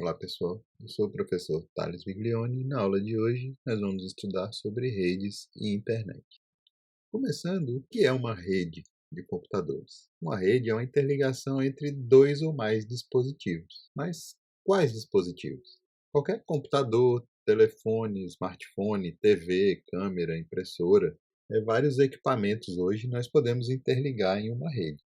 Olá pessoal, eu sou o professor Thales Viglione e na aula de hoje nós vamos estudar sobre redes e internet. Começando, o que é uma rede de computadores? Uma rede é uma interligação entre dois ou mais dispositivos. Mas quais dispositivos? Qualquer computador, telefone, smartphone, TV, câmera, impressora, vários equipamentos hoje nós podemos interligar em uma rede.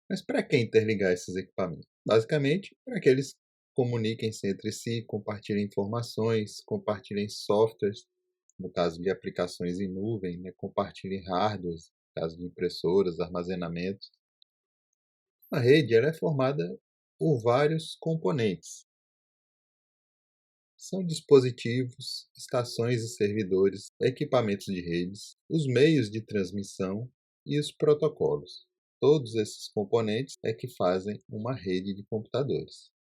Mas para que interligar esses equipamentos? Basicamente, para que eles comuniquem-se entre si, compartilhem informações, compartilhem softwares, no caso de aplicações em nuvem, né? Compartilhem hardwares, no caso de impressoras, armazenamentos. A rede ela é formada por vários componentes. São dispositivos, estações e servidores, equipamentos de redes, os meios de transmissão e os protocolos. Todos esses componentes é que fazem uma rede de computadores.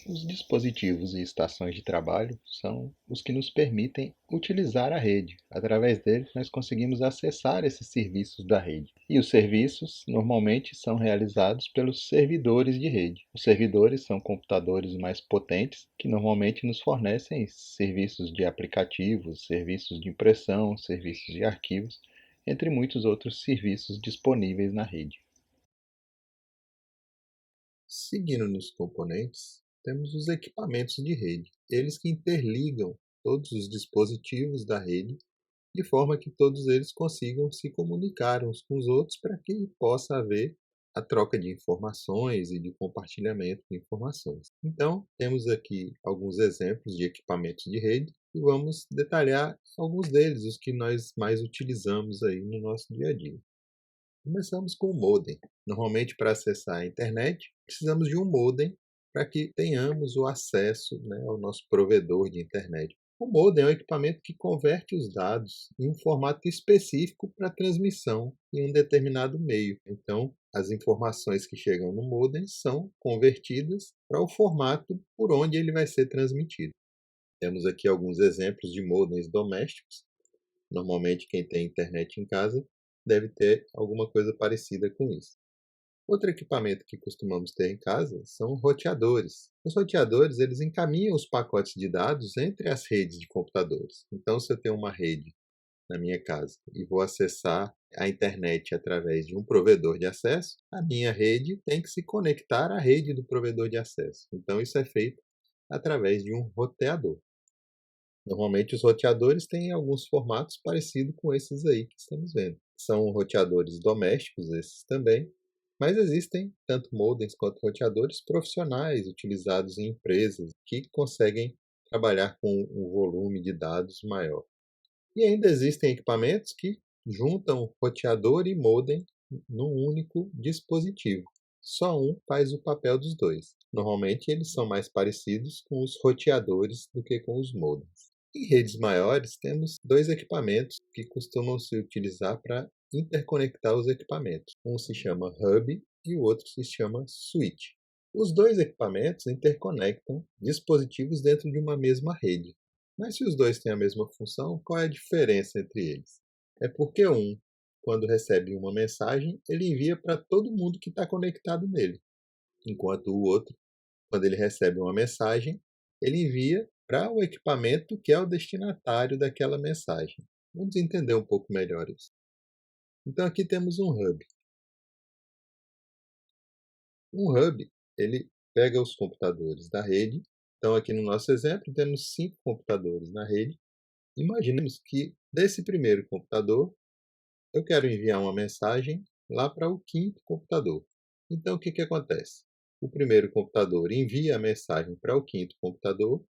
Os dispositivos e estações de trabalho são os que nos permitem utilizar a rede. Através deles, nós conseguimos acessar esses serviços da rede. E os serviços, normalmente, são realizados pelos servidores de rede. Os servidores são computadores mais potentes que normalmente nos fornecem serviços de aplicativos, serviços de impressão, serviços de arquivos, entre muitos outros serviços disponíveis na rede. Seguindo nos componentes, temos os equipamentos de rede, eles que interligam todos os dispositivos da rede, de forma que todos eles consigam se comunicar uns com os outros para que possa haver a troca de informações e de compartilhamento de informações. Então, temos aqui alguns exemplos de equipamentos de rede e vamos detalhar alguns deles, os que nós mais utilizamos aí no nosso dia a dia. Começamos com o modem. Normalmente, para acessar a internet, precisamos de um modem para que tenhamos o acesso, né, ao nosso provedor de internet. O modem é um equipamento que converte os dados em um formato específico para transmissão em um determinado meio. Então, as informações que chegam no modem são convertidas para o formato por onde ele vai ser transmitido. Temos aqui alguns exemplos de modems domésticos. Normalmente, quem tem internet em casa deve ter alguma coisa parecida com isso. Outro equipamento que costumamos ter em casa são roteadores. Os roteadores eles encaminham os pacotes de dados entre as redes de computadores. Então, se eu tenho uma rede na minha casa e vou acessar a internet através de um provedor de acesso, a minha rede tem que se conectar à rede do provedor de acesso. Então, isso é feito através de um roteador. Normalmente os roteadores têm alguns formatos parecidos com esses aí que estamos vendo. São roteadores domésticos esses também, mas existem tanto modems quanto roteadores profissionais utilizados em empresas que conseguem trabalhar com um volume de dados maior. E ainda existem equipamentos que juntam roteador e modem num único dispositivo. Só um faz o papel dos dois. Normalmente eles são mais parecidos com os roteadores do que com os modems. Em redes maiores, temos dois equipamentos que costumam se utilizar para interconectar os equipamentos. Um se chama hub e o outro se chama switch. Os dois equipamentos interconectam dispositivos dentro de uma mesma rede. Mas se os dois têm a mesma função, qual é a diferença entre eles? É porque um, quando recebe uma mensagem, ele envia para todo mundo que está conectado nele, enquanto o outro, quando ele recebe uma mensagem, ele envia para o equipamento que é o destinatário daquela mensagem. Vamos entender um pouco melhor isso. Então aqui temos um hub. Um hub, ele pega os computadores da rede. Então aqui no nosso exemplo temos 5 computadores na rede. Imaginemos que desse primeiro computador eu quero enviar uma mensagem lá para o quinto computador. Então o que acontece? O primeiro computador envia a mensagem para o quinto computador.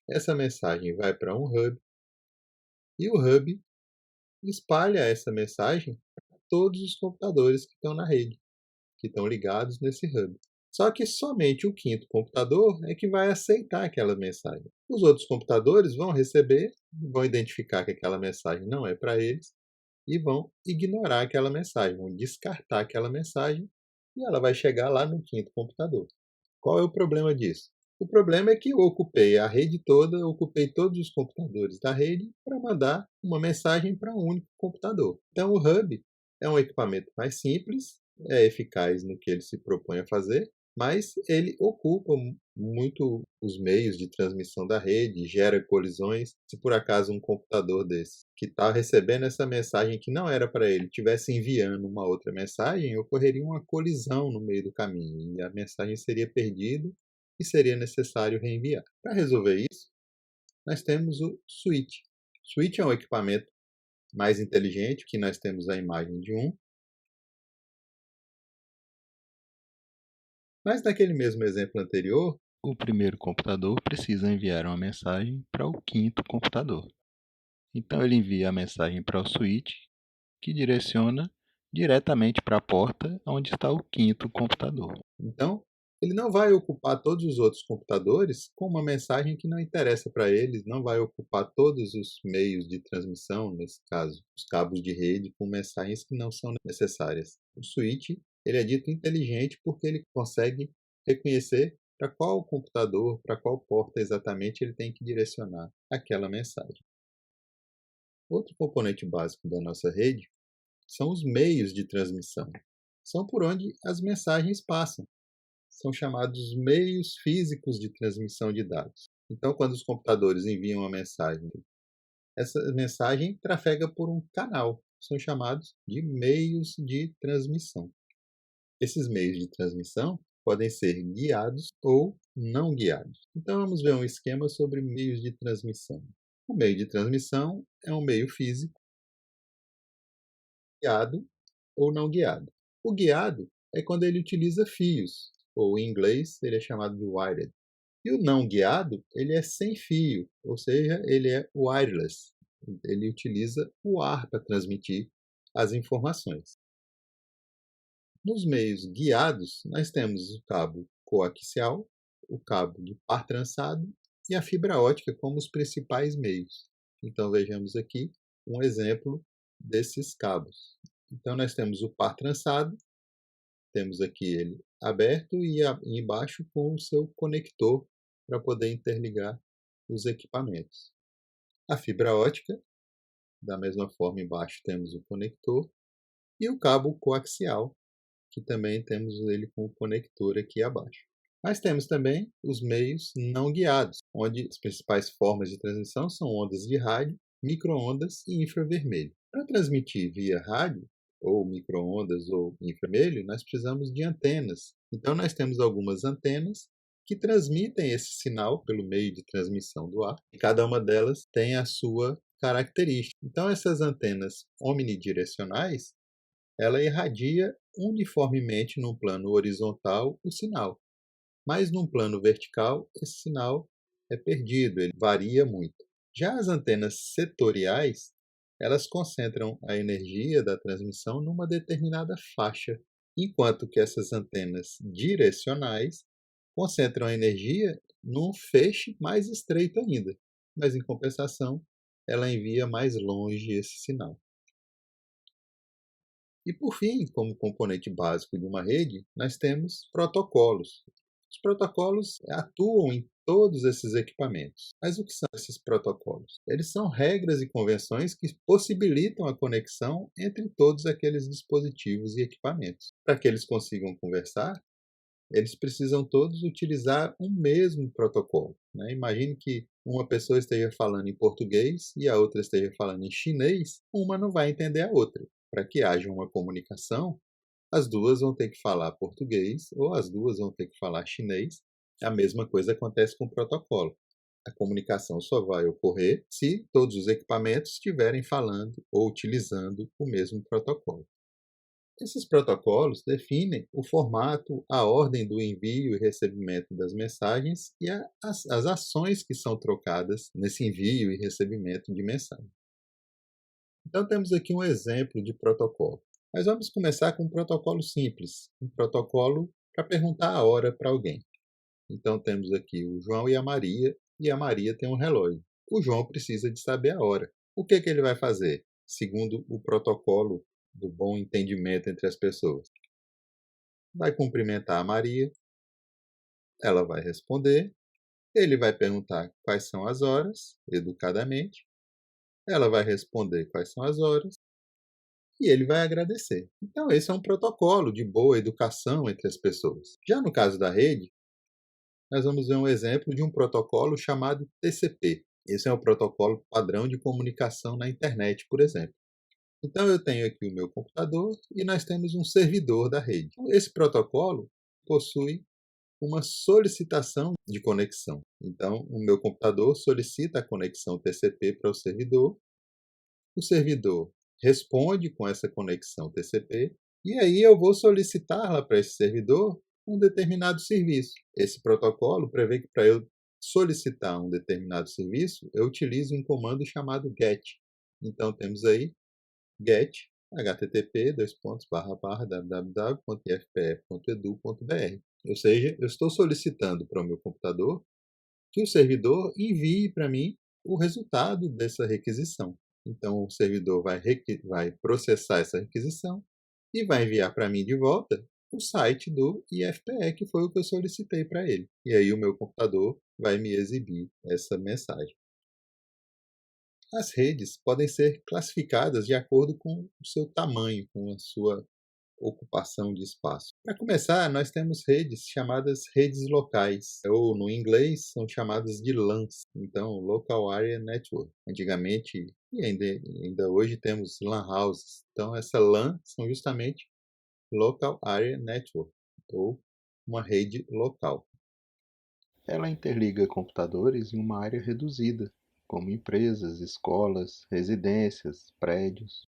Essa mensagem vai para um hub e o hub espalha essa mensagem para todos os computadores que estão na rede, que estão ligados nesse hub. Só que somente o quinto computador é que vai aceitar aquela mensagem. Os outros computadores vão receber, vão identificar que aquela mensagem não é para eles e vão ignorar aquela mensagem, vão descartar aquela mensagem e ela vai chegar lá no quinto computador. Qual é o problema disso? O problema é que eu ocupei a rede toda, ocupei todos os computadores da rede para mandar uma mensagem para um único computador. Então o hub é um equipamento mais simples, é eficaz no que ele se propõe a fazer, mas ele ocupa muito os meios de transmissão da rede, gera colisões. Se por acaso um computador desse, que está recebendo essa mensagem que não era para ele, estivesse enviando uma outra mensagem, ocorreria uma colisão no meio do caminho e a mensagem seria perdida e seria necessário reenviar. Para resolver isso, nós temos o switch. O switch é um equipamento mais inteligente, que nós temos a imagem de um, mas naquele mesmo exemplo anterior, o primeiro computador precisa enviar uma mensagem para o quinto computador. Então ele envia a mensagem para o switch, que direciona diretamente para a porta onde está o quinto computador. Então, ele não vai ocupar todos os outros computadores com uma mensagem que não interessa para eles, não vai ocupar todos os meios de transmissão, nesse caso, os cabos de rede com mensagens que não são necessárias. O switch, ele é dito inteligente porque ele consegue reconhecer para qual computador, para qual porta exatamente ele tem que direcionar aquela mensagem. Outro componente básico da nossa rede são os meios de transmissão. São por onde as mensagens passam. São chamados meios físicos de transmissão de dados. Então, quando os computadores enviam uma mensagem, essa mensagem trafega por um canal. São chamados de meios de transmissão. Esses meios de transmissão podem ser guiados ou não guiados. Então, vamos ver um esquema sobre meios de transmissão. O meio de transmissão é um meio físico guiado ou não guiado. O guiado é quando ele utiliza fios, ou em inglês ele é chamado de wired. E o não guiado, ele é sem fio, ou seja, ele é wireless. Ele utiliza o ar para transmitir as informações. Nos meios guiados, nós temos o cabo coaxial, o cabo de par trançado e a fibra ótica como os principais meios. Então vejamos aqui um exemplo desses cabos. Então nós temos o par trançado, temos aqui ele aberto e embaixo com o seu conector para poder interligar os equipamentos. A fibra ótica, da mesma forma embaixo temos o conector e o cabo coaxial, que também temos ele com o conector aqui abaixo. Mas temos também os meios não guiados, onde as principais formas de transmissão são ondas de rádio, microondas e infravermelho. Para transmitir via rádio, ou microondas ou infravermelho, nós precisamos de antenas. Então nós temos algumas antenas que transmitem esse sinal pelo meio de transmissão do ar, e cada uma delas tem a sua característica. Então essas antenas omnidirecionais, ela irradia uniformemente num plano horizontal o sinal, mas num plano vertical esse sinal é perdido, ele varia muito. Já as antenas setoriais, elas concentram a energia da transmissão numa determinada faixa, enquanto que essas antenas direcionais concentram a energia num feixe mais estreito ainda, mas em compensação ela envia mais longe esse sinal. E por fim, como componente básico de uma rede, nós temos protocolos. Os protocolos atuam em todos esses equipamentos. Mas o que são esses protocolos? Eles são regras e convenções que possibilitam a conexão entre todos aqueles dispositivos e equipamentos. Para que eles consigam conversar, eles precisam todos utilizar um mesmo protocolo. Né? Imagine que uma pessoa esteja falando em português e a outra esteja falando em chinês, uma não vai entender a outra. Para que haja uma comunicação, as duas vão ter que falar português ou as duas vão ter que falar chinês. A mesma coisa acontece com o protocolo. A comunicação só vai ocorrer se todos os equipamentos estiverem falando ou utilizando o mesmo protocolo. Esses protocolos definem o formato, a ordem do envio e recebimento das mensagens e as ações que são trocadas nesse envio e recebimento de mensagem. Então, temos aqui um exemplo de protocolo. Mas vamos começar com um protocolo simples, um protocolo para perguntar a hora para alguém. Então, temos aqui o João e a Maria tem um relógio. O João precisa de saber a hora. O que ele vai fazer, segundo o protocolo do bom entendimento entre as pessoas? Vai cumprimentar a Maria, ela vai responder, ele vai perguntar quais são as horas, educadamente, ela vai responder quais são as horas, e ele vai agradecer. Então, esse é um protocolo de boa educação entre as pessoas. Já no caso da rede, nós vamos ver um exemplo de um protocolo chamado TCP. Esse é o protocolo padrão de comunicação na internet, por exemplo. Então, eu tenho aqui o meu computador e nós temos um servidor da rede. Esse protocolo possui uma solicitação de conexão. Então, o meu computador solicita a conexão TCP para o servidor responde com essa conexão TCP, e aí eu vou solicitar lá para esse servidor um determinado serviço. Esse protocolo prevê que para eu solicitar um determinado serviço, eu utilizo um comando chamado GET. Então, temos aí GET, http://www.ifpe.edu.br. Ou seja, eu estou solicitando para o meu computador que o servidor envie para mim o resultado dessa requisição. Então, o servidor vai processar essa requisição e vai enviar para mim de volta o site do IFPE, que foi o que eu solicitei para ele. E aí o meu computador vai me exibir essa mensagem. As redes podem ser classificadas de acordo com o seu tamanho, com a sua ocupação de espaço. Para começar, nós temos redes chamadas redes locais, ou no inglês são chamadas de LANs, então Local Area Network. Antigamente, e ainda hoje temos LAN houses. Então, essa LAN são justamente Local Area Network, ou uma rede local. Ela interliga computadores em uma área reduzida, como empresas, escolas, residências, prédios.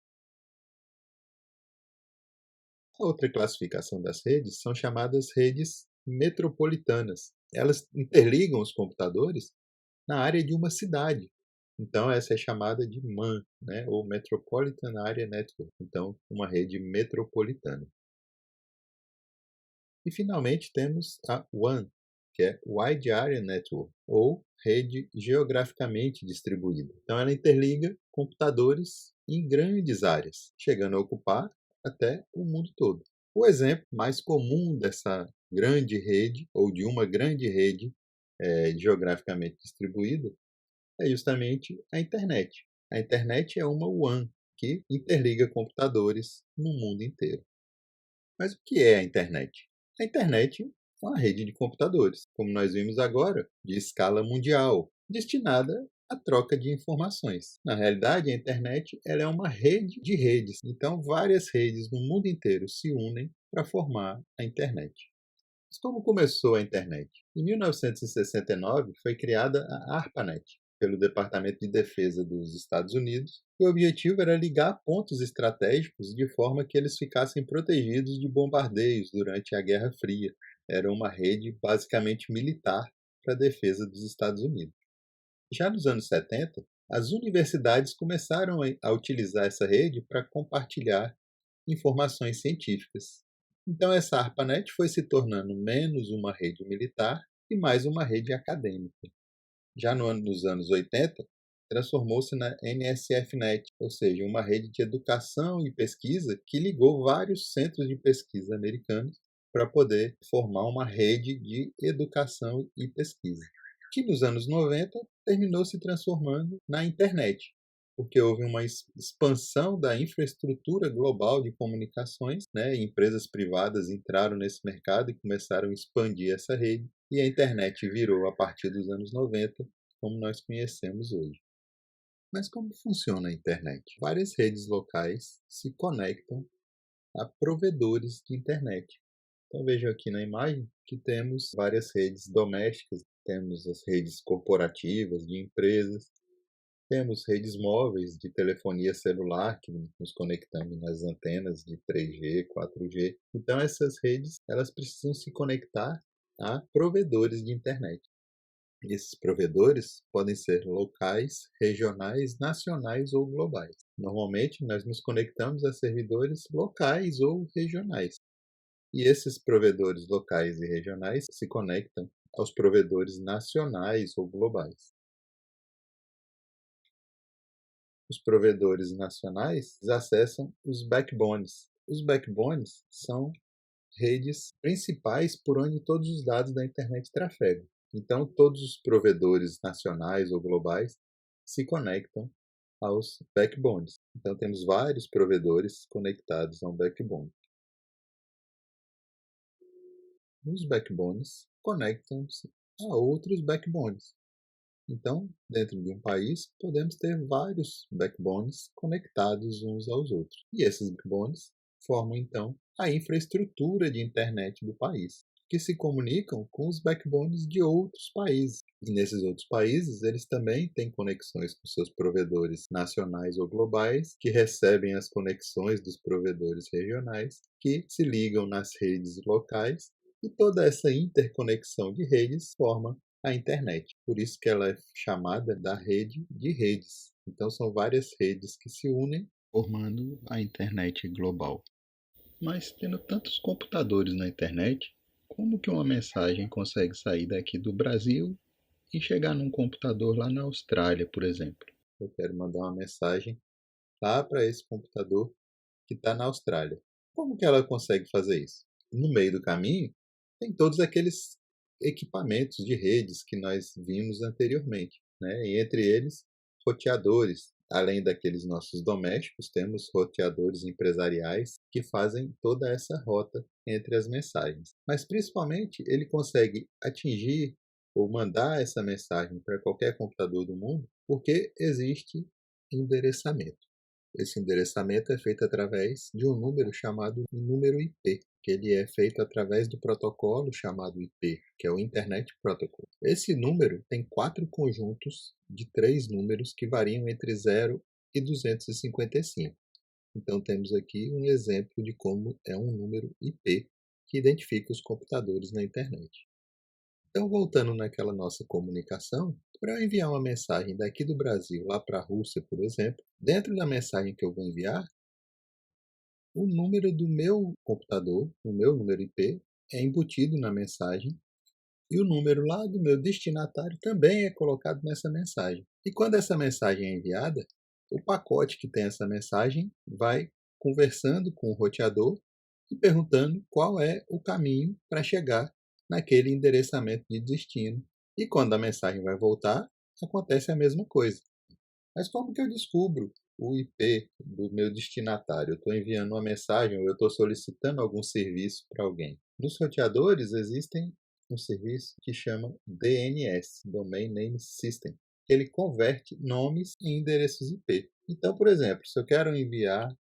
A outra classificação das redes são chamadas redes metropolitanas. Elas interligam os computadores na área de uma cidade. Então, essa é chamada de MAN, né? Ou Metropolitan Area Network. Então, uma rede metropolitana. E, finalmente, temos a WAN, que é Wide Area Network, ou rede geograficamente distribuída. Então, ela interliga computadores em grandes áreas, chegando a ocupar até o mundo todo. O exemplo mais comum dessa grande rede, ou de uma grande rede geograficamente distribuída, é justamente a internet. A internet é uma WAN que interliga computadores no mundo inteiro. Mas o que é a internet? A internet é uma rede de computadores, como nós vimos agora, de escala mundial, destinada à troca de informações. Na realidade, a internet ela é uma rede de redes. Então, várias redes no mundo inteiro se unem para formar a internet. Mas como começou a internet? Em 1969 foi criada a ARPANET pelo Departamento de Defesa dos Estados Unidos. O objetivo era ligar pontos estratégicos de forma que eles ficassem protegidos de bombardeios durante a Guerra Fria. Era uma rede basicamente militar para a defesa dos Estados Unidos. Já nos anos 70, as universidades começaram a utilizar essa rede para compartilhar informações científicas. Então, essa ARPANET foi se tornando menos uma rede militar e mais uma rede acadêmica. Já nos anos 80, transformou-se na NSFNet, ou seja, uma rede de educação e pesquisa que ligou vários centros de pesquisa americanos para poder formar uma rede de educação e pesquisa, que nos anos 90 terminou se transformando na internet, porque houve uma expansão da infraestrutura global de comunicações, né? Empresas privadas entraram nesse mercado e começaram a expandir essa rede, e a internet virou, a partir dos anos 90, como nós conhecemos hoje. Mas como funciona a internet? Várias redes locais se conectam a provedores de internet. Então vejam aqui na imagem que temos várias redes domésticas, temos as redes corporativas de empresas, temos redes móveis de telefonia celular que nos conectamos nas antenas de 3G, 4G. Então essas redes, elas precisam se conectar a provedores de internet. Esses provedores podem ser locais, regionais, nacionais ou globais. Normalmente nós nos conectamos a servidores locais ou regionais. E esses provedores locais e regionais se conectam aos provedores nacionais ou globais. Os provedores nacionais acessam os backbones. Os backbones são redes principais por onde todos os dados da internet trafegam. Então, todos os provedores nacionais ou globais se conectam aos backbones. Então, temos vários provedores conectados a um backbone. Os backbones conectam-se a outros backbones. Então, dentro de um país, podemos ter vários backbones conectados uns aos outros. E esses backbones formam, então, a infraestrutura de internet do país, que se comunicam com os backbones de outros países. E nesses outros países, eles também têm conexões com seus provedores nacionais ou globais, que recebem as conexões dos provedores regionais, que se ligam nas redes locais, e toda essa interconexão de redes forma a internet. Por isso que ela é chamada da rede de redes. Então são várias redes que se unem, formando a internet global. Mas tendo tantos computadores na internet, como que uma mensagem consegue sair daqui do Brasil e chegar num computador lá na Austrália, por exemplo? Eu quero mandar uma mensagem lá para esse computador que está na Austrália. Como que ela consegue fazer isso? No meio do caminho, tem todos aqueles equipamentos de redes que nós vimos anteriormente, né? E entre eles, roteadores. Além daqueles nossos domésticos, temos roteadores empresariais que fazem toda essa rota entre as mensagens. Mas principalmente ele consegue atingir ou mandar essa mensagem para qualquer computador do mundo porque existe endereçamento. Esse endereçamento é feito através de um número chamado número IP, que ele é feito através do protocolo chamado IP, que é o Internet Protocol. Esse número tem 4 conjuntos de 3 números que variam entre 0 e 255. Então temos aqui um exemplo de como é um número IP que identifica os computadores na internet. Então, voltando naquela nossa comunicação, para eu enviar uma mensagem daqui do Brasil lá para a Rússia, por exemplo, dentro da mensagem que eu vou enviar, o número do meu computador, o meu número IP, é embutido na mensagem e o número lá do meu destinatário também é colocado nessa mensagem. E quando essa mensagem é enviada, o pacote que tem essa mensagem vai conversando com o roteador e perguntando qual é o caminho para chegar naquele endereçamento de destino. E quando a mensagem vai voltar, acontece a mesma coisa. Mas como que eu descubro o IP do meu destinatário? Eu estou enviando uma mensagem ou eu estou solicitando algum serviço para alguém. Nos roteadores existem um serviço que chama DNS, Domain Name System. Ele converte nomes em endereços IP. Então, por exemplo, se eu quero enviar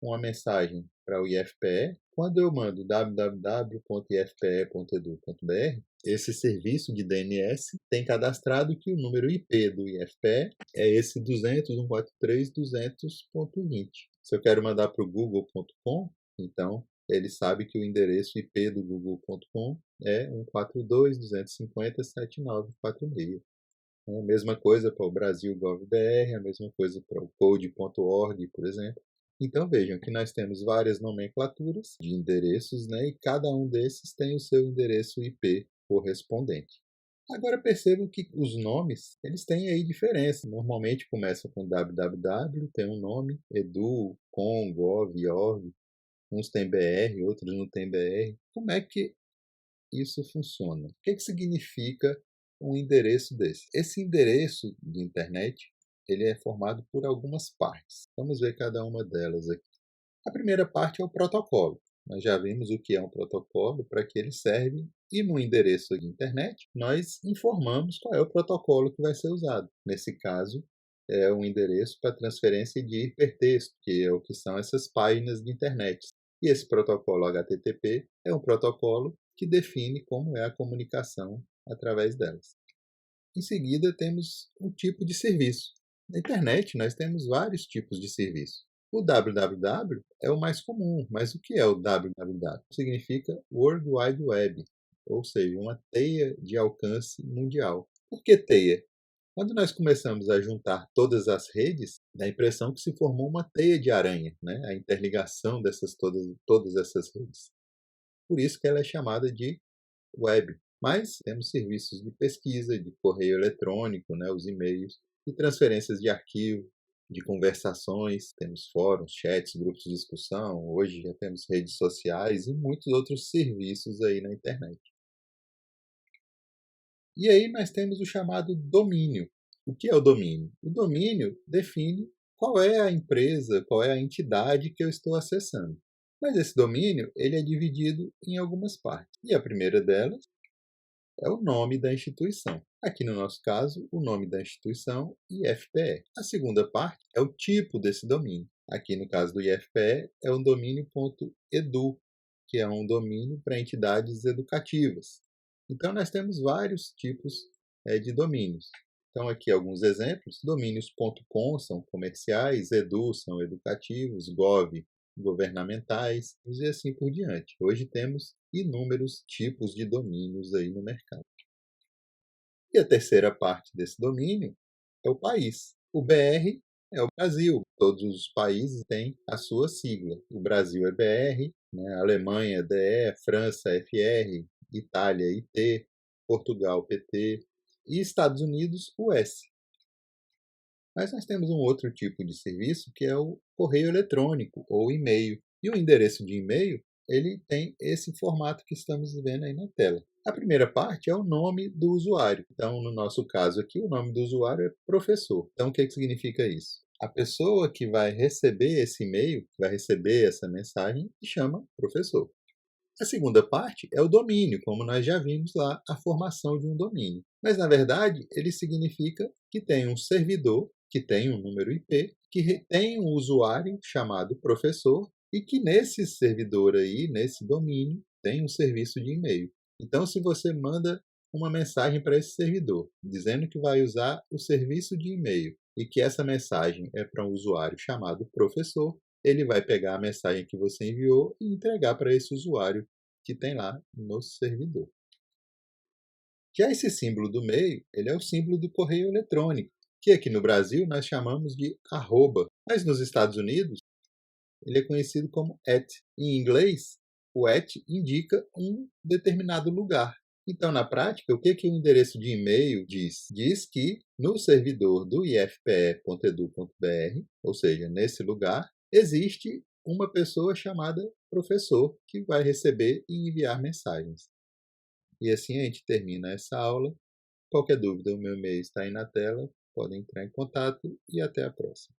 uma mensagem para o IFPE, quando eu mando www.ifpe.edu.br, esse serviço de DNS tem cadastrado que o número IP do IFPE é esse 200.143.200.20. Se eu quero mandar para o google.com, então ele sabe que o endereço IP do google.com é 142.250.7946. A mesma coisa para o Brasil Gov.br, a mesma coisa para o code.org, por exemplo. Então vejam que nós temos várias nomenclaturas de endereços, né, e cada um desses tem o seu endereço IP correspondente. Agora percebam que os nomes, eles têm aí diferença. Normalmente começam com www, tem um nome, edu, com, gov, org, uns têm br, outros não têm br. Como é que isso funciona? O que significa um endereço desse? Esse endereço de internet ele é formado por algumas partes. Vamos ver cada uma delas aqui. A primeira parte é o protocolo. Nós já vimos o que é um protocolo, para que ele serve, e no endereço de internet nós informamos qual é o protocolo que vai ser usado. Nesse caso, é um endereço para transferência de hipertexto, que é o que são essas páginas de internet. E esse protocolo HTTP é um protocolo que define como é a comunicação através delas. Em seguida, temos um tipo de serviço. Na internet, nós temos vários tipos de serviço. O www é o mais comum, mas o que é o www? Significa World Wide Web, ou seja, uma teia de alcance mundial. Por que teia? Quando nós começamos a juntar todas as redes, dá a impressão que se formou uma teia de aranha, né? A interligação dessas todas essas redes. Por isso que ela é chamada de web. Mas temos serviços de pesquisa, de correio eletrônico, né, os e-mails, de transferências de arquivo, de conversações, temos fóruns, chats, grupos de discussão, hoje já temos redes sociais e muitos outros serviços aí na internet. E aí nós temos o chamado domínio. O que é o domínio? O domínio define qual é a empresa, qual é a entidade que eu estou acessando. Mas esse domínio ele é dividido em algumas partes. E a primeira delas é o nome da instituição. Aqui no nosso caso, o nome da instituição, IFPE. A segunda parte é o tipo desse domínio. Aqui no caso do IFPE é um domínio.edu, que é um domínio para entidades educativas. Então nós temos vários tipos de domínios. Então aqui alguns exemplos. Domínios.com são comerciais, edu são educativos, gov governamentais e assim por diante. Hoje temos inúmeros tipos de domínios aí no mercado. E a terceira parte desse domínio é o país. O BR é o Brasil. Todos os países têm a sua sigla. O Brasil é BR, né? A Alemanha é DE, França é FR, Itália é IT, Portugal PT e Estados Unidos o S. Mas nós temos um outro tipo de serviço que é o correio eletrônico ou e-mail. E o endereço de e-mail, ele tem esse formato que estamos vendo aí na tela. A primeira parte é o nome do usuário. Então, no nosso caso aqui, o nome do usuário é professor. Então, o que significa isso? A pessoa que vai receber esse e-mail, vai receber essa mensagem, se chama professor. A segunda parte é o domínio, como nós já vimos lá, a formação de um domínio. Mas, na verdade, ele significa que tem um servidor, que tem um número IP, que tem um usuário chamado professor e que nesse servidor aí, nesse domínio, tem um serviço de e-mail. Então, se você manda uma mensagem para esse servidor, dizendo que vai usar o serviço de e-mail e que essa mensagem é para um usuário chamado professor, ele vai pegar a mensagem que você enviou e entregar para esse usuário que tem lá no servidor. Já esse símbolo do meio, ele é o símbolo do correio eletrônico, que aqui no Brasil nós chamamos de arroba, mas nos Estados Unidos ele é conhecido como at. Em inglês, o at indica um determinado lugar. Então, na prática, o que o endereço de e-mail diz? Diz que no servidor do ifpe.edu.br, ou seja, nesse lugar, existe uma pessoa chamada professor que vai receber e enviar mensagens. E assim a gente termina essa aula. Qualquer dúvida, o meu e-mail está aí na tela. Podem entrar em contato e até a próxima.